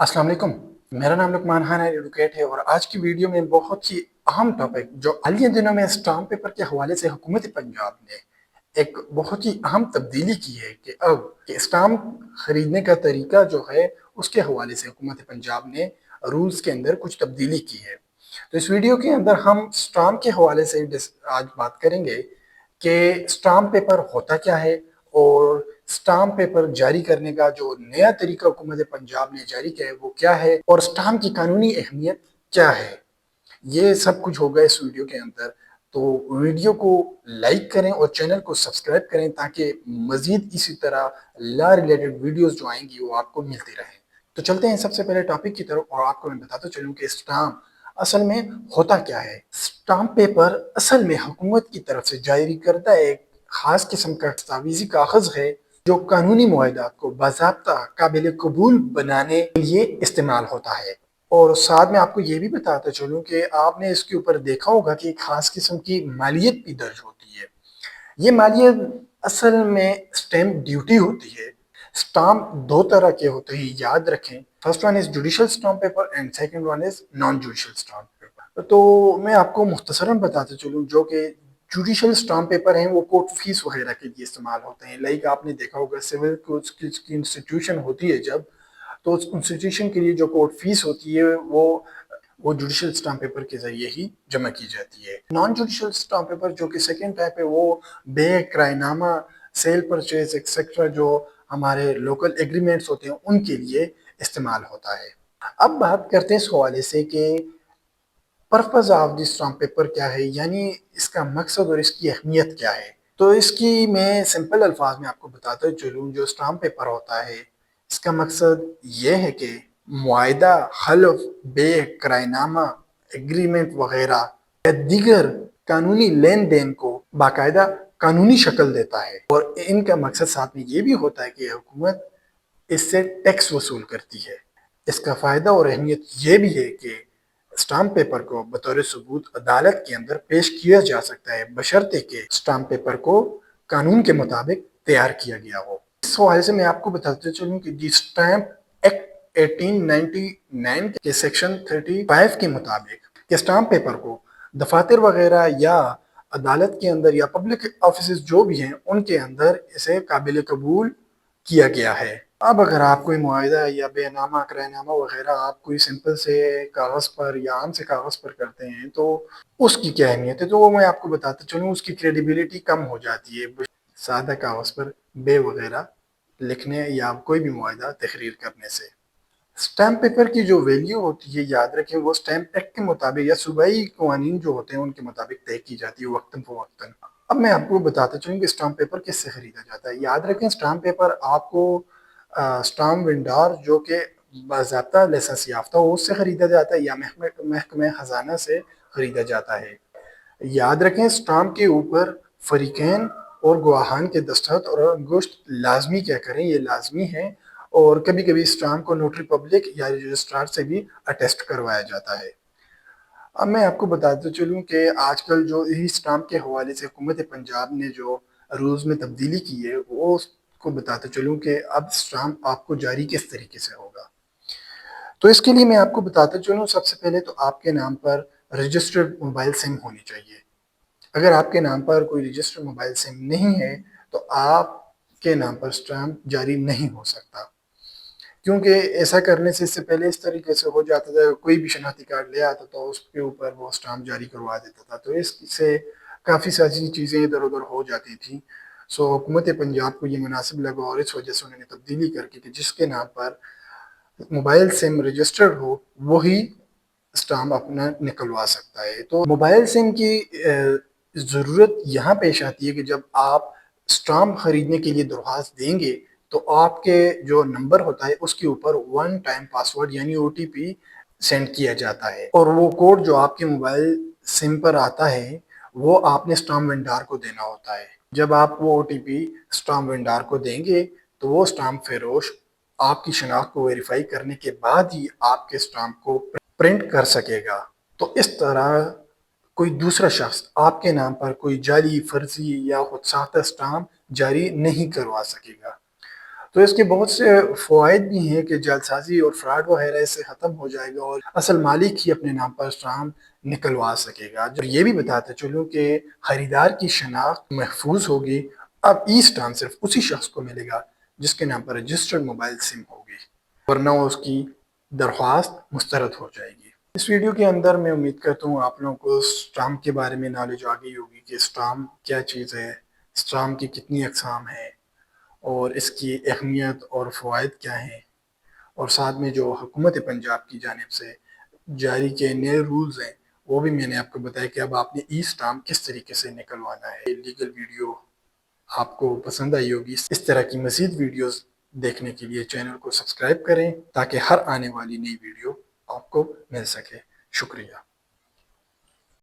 अस्सलाम वालेकुम। मेरा नाम लुकमान खान एडवोकेट है और आज की वीडियो में बहुत ही अहम टॉपिक जो हालिया दिनों में स्टाम्प पेपर के हवाले से हुकूमत पंजाब ने एक बहुत ही अहम तब्दीली की है कि अब कि स्टाम्प खरीदने का तरीका जो है उसके हवाले से हुकूमत पंजाब ने रूल्स के अंदर कुछ तब्दीली की है। तो इस वीडियो के अंदर हम स्टाम्प के हवाले से आज बात करेंगे कि स्टाम्प पेपर होता क्या है और स्टाम्प पेपर जारी करने का जो नया तरीका हुकूमत पंजाब ने जारी किया है वो क्या है और स्टाम्प की कानूनी अहमियत क्या है। ये सब कुछ होगा इस वीडियो के अंदर। तो वीडियो को लाइक करें और चैनल को सब्सक्राइब करें ताकि मजीद इसी तरह ला रिलेटेड वीडियोस जो आएंगी वो आपको मिलती रहें। तो चलते हैं सबसे पहले टॉपिक की तरफ और आपको मैं बताता चलूं कि स्टाम्प असल में होता क्या है। स्टाम्प पेपर असल में हुकूमत की तरफ से जारी करदा एक खास किस्म का दस्तावेजी कागज है जो कानूनी मुआहदात को बाज़ाब्ता काबिल कबूल बनाने के लिए इस्तेमाल होता है। और साथ में आपको ये भी बताता चलूं कि आपने इसके ऊपर देखा होगा कि एक खास किस्म की मालियत भी दर्ज होती है। ये मालियत असल में स्टैम्प ड्यूटी होती है। स्टाम्प दो तरह के होते हैं, याद रखें। First one is judicial stamp paper and second one is non judicial stamp paper. तो मैं आपको मुख्तसरन बताते चलूं जो कि जुडिशियल स्टाम्प पेपर हैं वो कोर्ट फीस वगैरह के लिए इस्तेमाल होते हैं। लाइक आपने देखा होगा सिविल कोर्ट की इंस्टीट्यूशन होती है जब, तो उस इंस्टीट्यूशन के लिए जो कोर्ट फीस होती है वो जुडिशियल स्टाम्प पेपर के जरिए ही जमा की जाती है। नॉन जुडिशियल स्टाम्प पेपर जो कि सेकेंड टाइप है वो बे करारनामा, सेल परचेज एक्सेट्रा जो हमारे लोकल एग्रीमेंट्स होते हैं उनके लिए इस्तेमाल होता है। अब बात करते हैं इस हवाले से कि purpose of this stamp paper क्या है, यानी इसका मकसद और इसकी अहमियत क्या है। तो इसकी मैं सिंपल अल्फाज में आपको बताते चलूँ, जो स्टाम्प पेपर होता है इसका मकसद ये है कि मुआहदा, हल्फ, बे करारनामा, एग्रीमेंट वगैरह या दीगर कानूनी लेन देन को बाकायदा कानूनी शक्ल देता है। और इनका मकसद साथ में ये भी होता है कि हुकूमत इससे टैक्स वसूल करती है। इसका फ़ायदा और अहमियत ये भी है कि स्टाम्प पेपर को बतौर सबूत अदालत के अंदर पेश किया जा सकता है बशर्ते के स्टाम्प पेपर को कानून के मुताबिक तैयार किया गया हो। इस हवाले से मैं आपको बताते चलूँ कि दी स्टाम्प एक्ट 1899 के सेक्शन 35 के मुताबिक कि स्टाम्प पेपर को दफातर वगैरह या अदालत के अंदर या पब्लिक ऑफिस जो भी हैं उनके अंदर इसे काबिल कबूल किया गया है। अब अगर आप कोई मुआहिदा या बेनामा करारनामा वगैरह आप कोई सिंपल से कागज़ पर या आम से कागज़ पर करते हैं तो उसकी क्या अहमियत है, तो वो मैं आपको बताता चलूँ। उसकी क्रेडिबिलिटी कम हो जाती है सादा कागज़ पर बे वगैरह लिखने या कोई भी मुआहिदा तहरीर करने से। स्टैम्प पेपर की जो वैल्यू होती है, याद रखें, वो स्टैम्प एक्ट के मुताबिक या सूबाई कवानीन जो होते हैं उनके मुताबिक तय की जाती है वक्तन फवक्तन। अब मैं आपको बताता चलूँ कि स्टाम्प पेपर किससे खरीदा जाता है। याद रखें, स्टाम्प पेपर आपको स्टाम्प वेंडर जो कि बाज़ाब्ता लाइसेंस याफ्ता हो उससे खरीदा जाता है या महकमे खजाना से खरीदा जाता है। याद रखें, स्टाम्प के ऊपर फरीकैन और गवाहान के दस्तखत और अंगुश्त लाजमी क्या करें, ये लाजमी है। और कभी कभी स्टाम्प को नोटरी पब्लिक या रजिस्ट्रार से भी अटेस्ट करवाया जाता है। अब मैं आपको बताते चलूँ कि आजकल जो ई स्टाम्प के हवाले से हुकूमत पंजाब ने जो रूल्स में तब्दीली की है वो उसको बताते चलूँ कि अब स्टाम्प आपको जारी किस तरीके से होगा। तो इसके लिए मैं आपको बताते चलूँ, सबसे पहले तो आपके नाम पर रजिस्टर्ड मोबाइल सिम होनी चाहिए। अगर आपके नाम पर कोई रजिस्टर्ड मोबाइल सिम नहीं है तो आपके नाम पर स्टाम्प जारी नहीं हो सकता, क्योंकि ऐसा करने से इससे पहले इस तरीके से हो जाता था, कोई भी शनाख्ती कार्ड ले आता तो उसके ऊपर वो स्टाम्प जारी करवा देता था, तो इससे काफ़ी सारी चीज़ें इधर उधर हो जाती थी। सो हुकूमत पंजाब को ये मुनासिब लगा और इस वजह से उन्होंने तब्दीली करके कि जिसके नाम पर मोबाइल सिम रजिस्टर्ड हो वही स्टाम्प अपना निकलवा सकता है। तो मोबाइल सिम की ज़रूरत यहाँ पेश आती है कि जब आप स्टाम्प खरीदने के लिए दरख्वास्त देंगे तो आपके जो नंबर होता है उसके ऊपर वन टाइम पासवर्ड यानी ओटीपी सेंड किया जाता है और वो कोड जो आपके मोबाइल सिम पर आता है वो आपने स्टाम्प वेंडर को देना होता है। जब आप वो ओटीपी स्टाम्प वेंडर को देंगे तो वो स्टाम्प फरोश आपकी शनाख्त को वेरीफाई करने के बाद ही आपके स्टाम्प को प्रिंट कर सकेगा। तो इस तरह कोई दूसरा शख्स आपके नाम पर कोई जाली, फर्जी या खुदसाख्ता स्टाम्प जारी नहीं करवा सकेगा। تو اس کے بہت سے فوائد بھی ہیں کہ جعل سازی اور فراڈ وغیرہ اس سے ختم ہو جائے گا اور اصل مالک ہی اپنے نام پر اسٹامپ نکلوا سکے گا۔ جو یہ بھی بتاتے چلوں کہ خریدار کی شناخت محفوظ ہوگی۔ اب ای اسٹامپ صرف اسی شخص کو ملے گا جس کے نام پر رجسٹرڈ موبائل سم ہوگی، ورنہ اس کی درخواست مسترد ہو جائے گی۔ اس ویڈیو کے اندر میں امید کرتا ہوں آپ لوگوں کو اسٹامپ کے بارے میں نالج آ گئی ہوگی کہ اسٹامپ کیا چیز ہے، اسٹامپ کی کتنی اقسام ہیں اور اس کی اہمیت اور فوائد کیا ہیں، اور ساتھ میں جو حکومت پنجاب کی جانب سے جاری کے نئے رولز ہیں وہ بھی میں نے آپ کو بتایا کہ اب آپ نے ای اسٹامپ کس طریقے سے نکلوانا ہے۔ لیگل ویڈیو آپ کو پسند آئی ہوگی۔ اس طرح کی مزید ویڈیوز دیکھنے کے لیے چینل کو سبسکرائب کریں تاکہ ہر آنے والی نئی ویڈیو آپ کو مل سکے۔ شکریہ۔